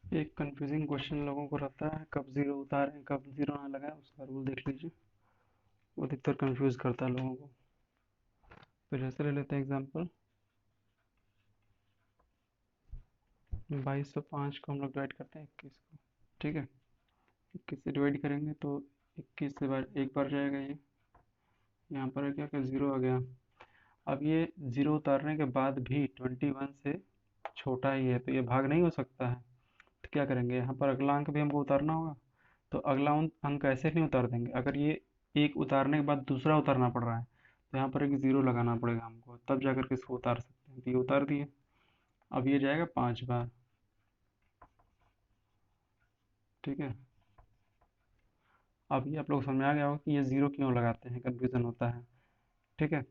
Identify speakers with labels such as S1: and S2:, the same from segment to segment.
S1: एक confusing question लोगों को रहता है, कब जीरो उतारें कब जीरो ना लगाएं, उसका रूल देख लीजिए। वो अधिकतर कंफ्यूज करता है लोगों को। फिर ऐसे ले लेते हैं एग्जांपल। 2205 को हम लोग डिवाइड करते हैं 21 को। ठीक है, 21 से डिवाइड करेंगे तो 21 से बार एक बार जाएगा ये। यहाँ पर क्या क्या जीरो आ गया। अब ये जीरो उतारने के बाद भी 21 से छोटा ही है, तो ये भाग नहीं हो सकता है। तो क्या करेंगे, यहाँ पर अगला अंक भी हमको उतारना होगा। तो अगला अंक ऐसे नहीं उतार देंगे। अगर ये एक उतारने के बाद दूसरा उतारना पड़ रहा है तो यहाँ पर एक ज़ीरो लगाना पड़ेगा हमको, तब जाकर के इसको उतार सकते हैं। तो ये उतार दिए। अब ये जाएगा 5 बार। ठीक है, अब ये आप लोग समझ में आ गया होगा कि ये ज़ीरो क्यों लगाते हैं, कन्फ्यूज़न होता है। ठीक है,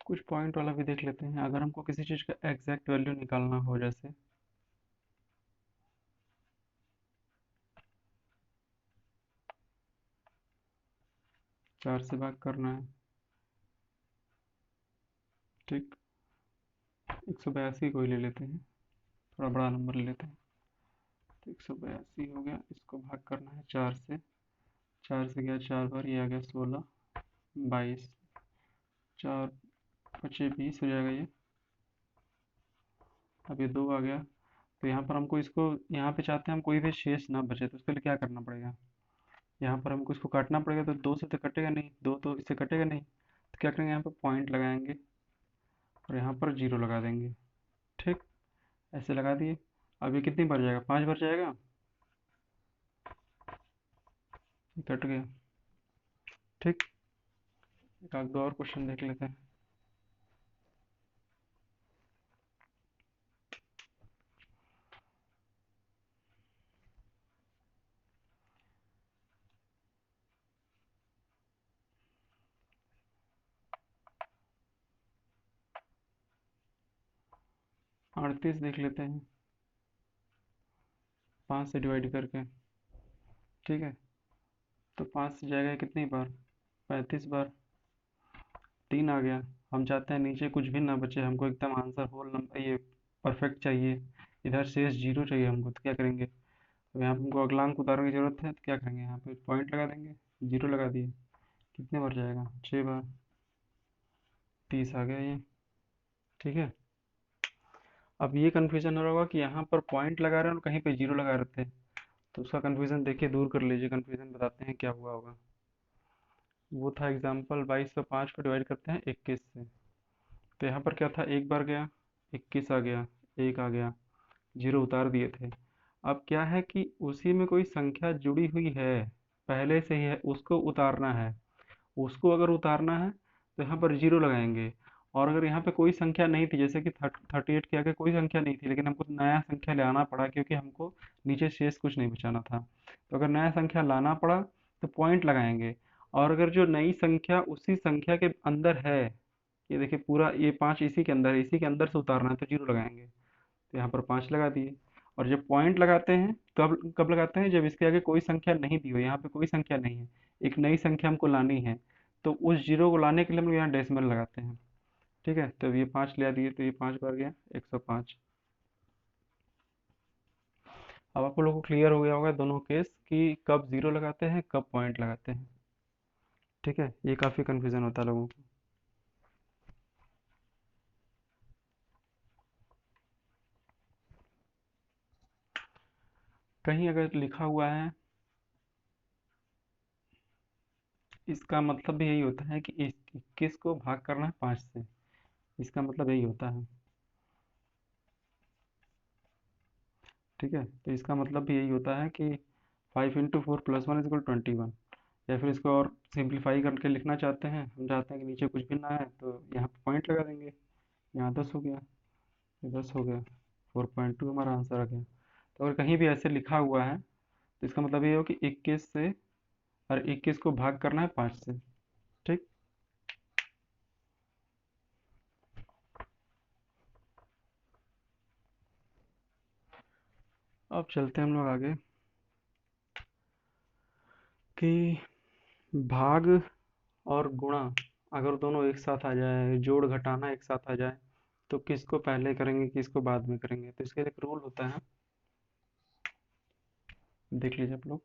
S1: कुछ पॉइंट वाला भी देख लेते हैं। अगर हमको किसी चीज़ का एग्जैक्ट वैल्यू निकालना हो, जैसे 4 से भाग करना है। ठीक, 182 को ही ले लेते हैं, थोड़ा बड़ा नंबर ले लेते हैं। तो 182 हो गया, इसको भाग करना है 4 से। 4 से गया 4 बार, ये आ गया 16, 22, 4×5 = 20 हो जाएगा ये। अब ये 2 आ गया। तो यहाँ पर हमको इसको, यहाँ पे चाहते हैं हम कोई भी शेष ना बचे, तो उसके लिए क्या करना पड़ेगा, यहाँ पर हमको इसको काटना पड़ेगा। तो 2 से तो कटेगा नहीं, 2 तो इससे कटेगा नहीं, तो क्या करेंगे, यहाँ पर पॉइंट लगाएंगे और यहाँ पर जीरो लगा देंगे। ठीक, ऐसे लगा दिए। अब ये कितनी बार जाएगा, 5 बार जाएगा। ये कट गया। ठीक, एक आध दो और क्वेश्चन देख लेते हैं। 38 देख लेते हैं, 5 से डिवाइड करके। ठीक है, तो 5 से जाएगा कितनी बार, 35 बार। 3 आ गया। हम चाहते हैं नीचे कुछ भी ना बचे, हमको एकदम आंसर होल नंबर, ये परफेक्ट चाहिए। इधर शेष जीरो चाहिए हमको, तो क्या करेंगे, अब यहाँ पे हमको अगला अंक उतारने की जरूरत है, तो क्या करेंगे, यहाँ पे पॉइंट लगा देंगे। जीरो लगा दिए। कितने बार जाएगा, 6 बार। 30 आ गया ये। ठीक है, अब ये कन्फ्यूजन हो रहा होगा कि यहाँ पर पॉइंट लगा रहे हैं और कहीं पे जीरो लगा रहे थे। तो उसका कन्फ्यूजन देखिए, दूर कर लीजिए कन्फ्यूजन, बताते हैं क्या हुआ होगा। वो था एग्जाम्पल, 2205 को डिवाइड करते हैं 21 से। तो यहाँ पर क्या था, एक बार गया, 21 आ गया, एक आ गया, जीरो उतार दिए थे। अब क्या है कि उसी में कोई संख्या जुड़ी हुई है, पहले से ही है, उसको उतारना है। उसको अगर उतारना है तो यहाँ पर जीरो लगाएंगे। और अगर यहाँ पे कोई संख्या नहीं थी, जैसे कि 38 के आगे कोई संख्या नहीं थी, लेकिन हमको नया संख्या लाना पड़ा क्योंकि हमको नीचे शेष कुछ नहीं बचाना था, तो अगर नया संख्या लाना पड़ा तो पॉइंट लगाएंगे। और अगर जो नई संख्या उसी संख्या के अंदर है, ये देखिए पूरा ये 5 इसी के अंदर है, इसी के अंदर से उतारना है, तो जीरो लगाएंगे। तो यहाँ पर 5 लगा दिए। और जब पॉइंट लगाते हैं कब कब लगाते हैं, जब इसके आगे कोई संख्या नहीं दी हो, यहाँ पे कोई संख्या नहीं है, एक नई संख्या हमको लानी है, तो उस जीरो को लाने के लिए हम लोग यहाँ डेसिमल लगाते हैं। ठीक है, तो ये 5 ले दिए, तो ये 5 बार गया, 105। अब आप लोगों को क्लियर हो गया होगा दोनों केस कि कब जीरो लगाते हैं कब पॉइंट लगाते हैं। ठीक है, ये काफ़ी कन्फ्यूजन होता है लोगों को। कहीं अगर लिखा हुआ है, इसका मतलब भी यही होता है कि इस 21 को भाग करना है 5 से, इसका मतलब यही होता है। ठीक है, तो इसका मतलब भी यही होता है कि 5 × 4 + 1 = 21। या फिर इसको और सिंप्लीफाई करके लिखना चाहते हैं, हम चाहते हैं कि नीचे कुछ भी ना है, तो यहाँ पे पॉइंट लगा देंगे। यहाँ 10 हो गया, ये 10 हो गया, 4.2 हमारा आंसर आ गया। तो अगर कहीं भी ऐसे लिखा हुआ है तो इसका मतलब ये हो कि 21 से, और 21 को भाग करना है 5 से। ठीक, अब चलते हैं हम लोग आगे कि भाग और गुणा अगर दोनों एक साथ आ जाए, जोड़ घटाना एक साथ आ जाए, तो किसको पहले करेंगे किसको बाद में करेंगे, तो इसके लिए एक रूल होता है, देख लीजिए आप लोग।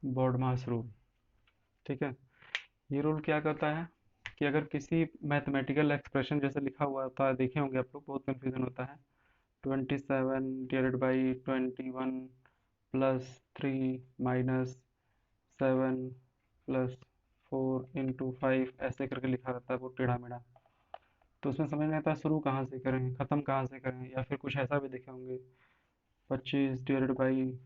S1: BODMAS rule. ठीक है। ये रूल क्या कहता है कि अगर किसी मैथमेटिकल एक्सप्रेशन जैसे लिखा हुआ होता है, देखे होंगे आप लोग, बहुत कंफ्यूजन होता है, 27/21 +3 -7 +4 × 5 ऐसे करके लिखा रहता है, वो टेढ़ा मेढ़ा। तो उसमें समझ नहीं आता शुरू कहाँ से करें ख़त्म कहाँ से करें, या फिर कुछ ऐसा भी देखे होंगे, 25/21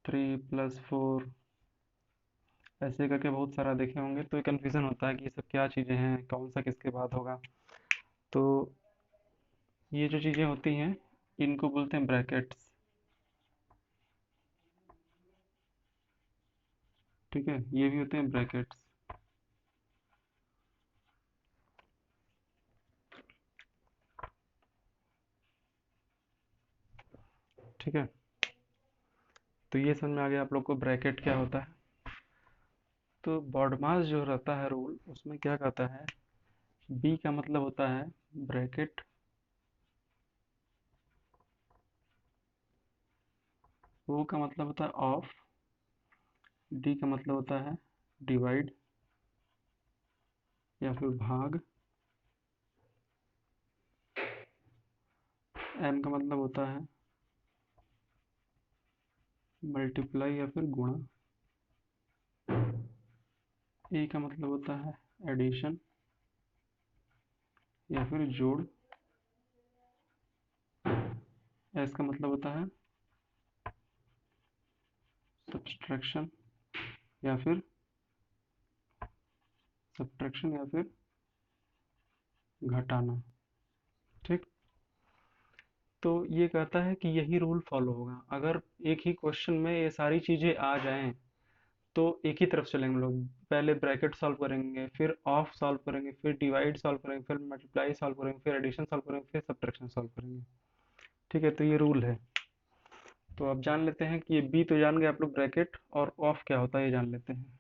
S1: -3 + 4 ऐसे करके बहुत सारा देखे होंगे, तो ये कन्फ्यूज़न होता है कि ये सब क्या चीज़ें हैं, कौन सा किसके बाद होगा। तो ये जो चीज़ें होती हैं इनको बोलते हैं ब्रैकेट्स। ठीक है, ये भी होते हैं ब्रैकेट्स। ठीक है, तो ये समझ में आ गया आप लोग को ब्रैकेट क्या होता है। तो बॉडमास जो रहता है रूल, उसमें क्या कहता है, बी का मतलब होता है ब्रैकेट, ओ का मतलब होता है ऑफ, डी का मतलब होता है डिवाइड या फिर भाग, एम का मतलब होता है मल्टीप्लाई या फिर गुणा, ए का मतलब होता है एडिशन या फिर जोड़, एस का मतलब होता है सब्सट्रैक्शन या फिर घटाना। ठीक। तो ये कहता है कि यही रूल फॉलो होगा, अगर एक ही क्वेश्चन में ये सारी चीज़ें आ जाएं तो एक ही तरफ चलेंगे हम लोग, पहले ब्रैकेट सॉल्व करेंगे, फिर ऑफ सॉल्व करेंगे, फिर डिवाइड सॉल्व करेंगे, फिर मल्टीप्लाई सॉल्व करेंगे, फिर एडिशन सॉल्व करेंगे, फिर सब्ट्रैक्शन सॉल्व करेंगे। ठीक है, तो ये रूल है। तो अब जान लेते हैं कि ये बी तो जान गए आप लोग, ब्रैकेट और ऑफ क्या होता है ये जान लेते हैं।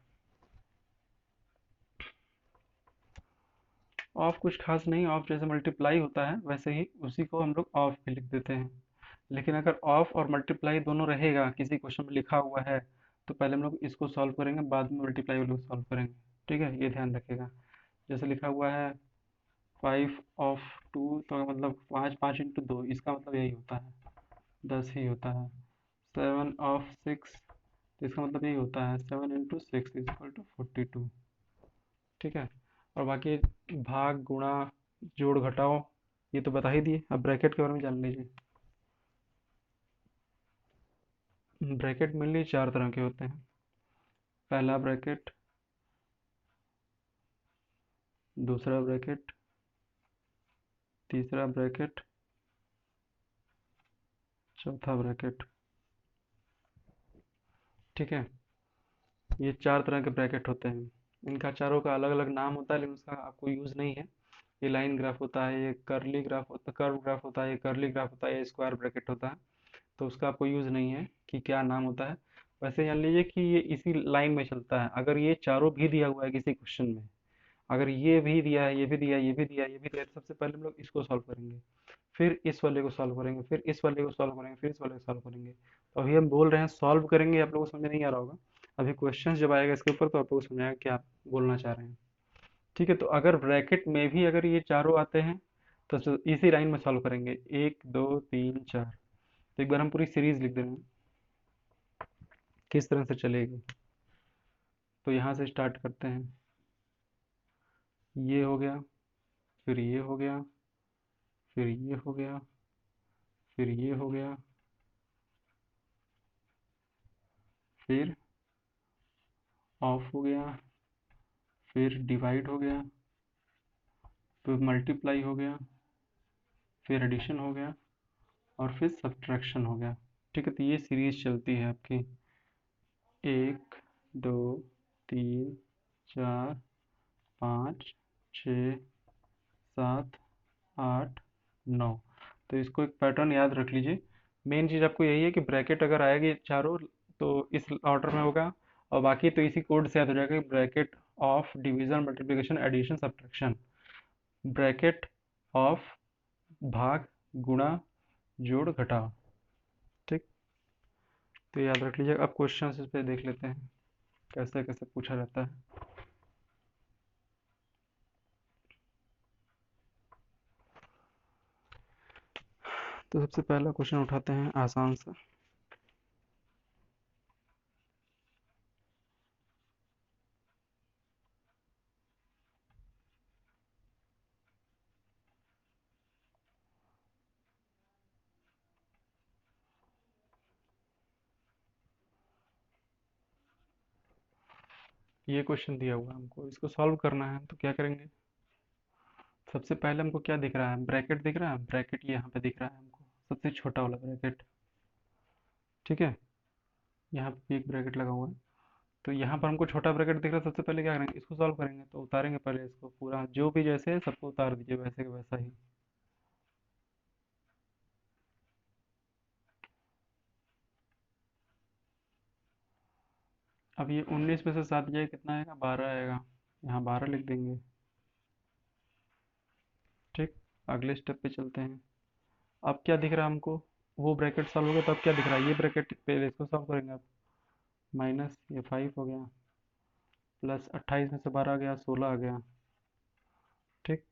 S1: ऑफ कुछ खास नहीं, ऑफ जैसे मल्टीप्लाई होता है वैसे ही उसी को हम लोग ऑफ भी लिख देते हैं। लेकिन अगर ऑफ और मल्टीप्लाई दोनों रहेगा, किसी क्वेश्चन में लिखा हुआ है, तो पहले हम लोग इसको सॉल्व करेंगे, बाद में मल्टीप्लाई वाले को सॉल्व करेंगे। ठीक है, ये ध्यान रखिएगा। जैसे लिखा हुआ है 5/2, तो मतलब 5 5 × 2, इसका मतलब यही होता है 10 ही होता है। 7/6, तो इसका मतलब यही होता है 7 × 6 = 42। ठीक है, और बाकी भाग गुणा जोड़ घटाओ ये तो बता ही दिए, अब ब्रैकेट के बारे में जान लीजिए। ब्रैकेट मेनली चार तरह के होते हैं। पहला ब्रैकेट, दूसरा ब्रैकेट, तीसरा ब्रैकेट, चौथा ब्रैकेट। ठीक है, ये चार तरह के ब्रैकेट होते हैं। इनका चारों का अलग अलग नाम होता है, लेकिन उसका आपको यूज़ नहीं है। ये लाइन ग्राफ होता है, ये कर्ली ग्राफ होता, कर्व ग्राफ होता है, ये कर्ली ग्राफ होता है, ये स्क्वायर ब्रैकेट होता है। तो उसका आपको यूज़ नहीं है कि क्या नाम होता है। वैसे जान लीजिए कि ये इसी लाइन में चलता है, अगर ये चारों भी दिया हुआ है किसी क्वेश्चन में, अगर ये भी दिया है, ये भी दिया है, ये भी दिया है, ये भी दिया है, तो सबसे पहले हम लोग इसको सॉल्व करेंगे, फिर इस वाले को सॉल्व करेंगे, फिर इस वाले को सॉल्व करेंगे, फिर इस वाले को सॉल्व करेंगे। तो अभी हम बोल रहे हैं सॉल्व करेंगे, आप लोगों को समझ नहीं आ रहा होगा। अभी क्वेश्चन जब आएगा इसके ऊपर तो आप लोगों को समझ आएगा क्या आप बोलना चाह रहे हैं। ठीक है, तो अगर ब्रैकेट में भी अगर ये चारों आते हैं तो इसी लाइन में सॉल्व करेंगे, 1 2 3 4। तो एक बार हम पूरी सीरीज लिख दे रहे हैं किस तरह से चलेगी। तो यहाँ से स्टार्ट करते हैं, ये हो गया, फिर ये हो गया, फिर ये हो गया, फिर ये हो गया, फिर ऑफ हो गया, फिर डिवाइड हो गया, फिर मल्टीप्लाई हो गया, फिर एडिशन हो गया, और फिर सब्ट्रैक्शन हो गया। ठीक है, तो ये सीरीज चलती है आपकी 1 2 3 4 5 6 7 8 9। तो इसको एक पैटर्न याद रख लीजिए। मेन चीज़ आपको यही है कि ब्रैकेट अगर आएगी चारों तो इस ऑर्डर में होगा, और बाकी तो इसी कोड से याद हो जाएगा कि bracket of division multiplication addition subtraction, bracket of भाग गुणा जोड़ घटाव। ठीक, तो याद रख लीजिए। अब क्वेश्चन इस पे देख लेते हैं कैसे कैसे पूछा जाता है। तो सबसे पहला क्वेश्चन उठाते हैं आसान सा। ये क्वेश्चन दिया हुआ है हमको, इसको सॉल्व करना है। तो क्या करेंगे, सबसे पहले हमको क्या दिख रहा है, ब्रैकेट दिख रहा है। ब्रैकेट ये यहाँ पे दिख रहा है हमको, सबसे छोटा वाला ब्रैकेट। ठीक है, यहाँ पे एक ब्रैकेट लगा हुआ है। तो यहाँ पर हमको छोटा ब्रैकेट दिख रहा है। सबसे पहले क्या करेंगे, इसको सॉल्व करेंगे। तो उतारेंगे पहले इसको, पूरा जो भी जैसे है सबको उतार दीजिए, वैसे के वैसा ही। अब ये 19 में से 7 जाए कितना आएगा, 12 आएगा। यहाँ 12 लिख देंगे। ठीक, अगले स्टेप पे चलते हैं। अब क्या दिख रहा है हमको, वो ब्रैकेट सॉल्व हो गया। तो अब क्या दिख रहा है, ये ब्रैकेट पहले इसको सॉल्व करेंगे। अब माइनस ये 5 हो गया, प्लस 28 में से 12 आ गया, 16 आ गया। ठीक,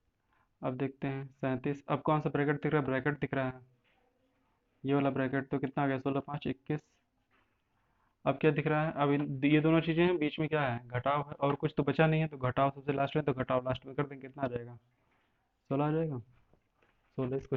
S1: अब देखते हैं 37। अब कौन सा ब्रैकेट दिख रहा है, ब्रैकेट दिख रहा है ये वाला ब्रैकेट। तो कितना आ गया, 16 5 21। अब क्या दिख रहा है, अब ये दोनों चीज़ें हैं, बीच में क्या है, घटाव है, और कुछ तो बचा नहीं है। तो घटाव सबसे लास्ट में, तो घटाव लास्ट में कर देंगे, कितना आ जाएगा, 16 आ जाएगा। 16 इसको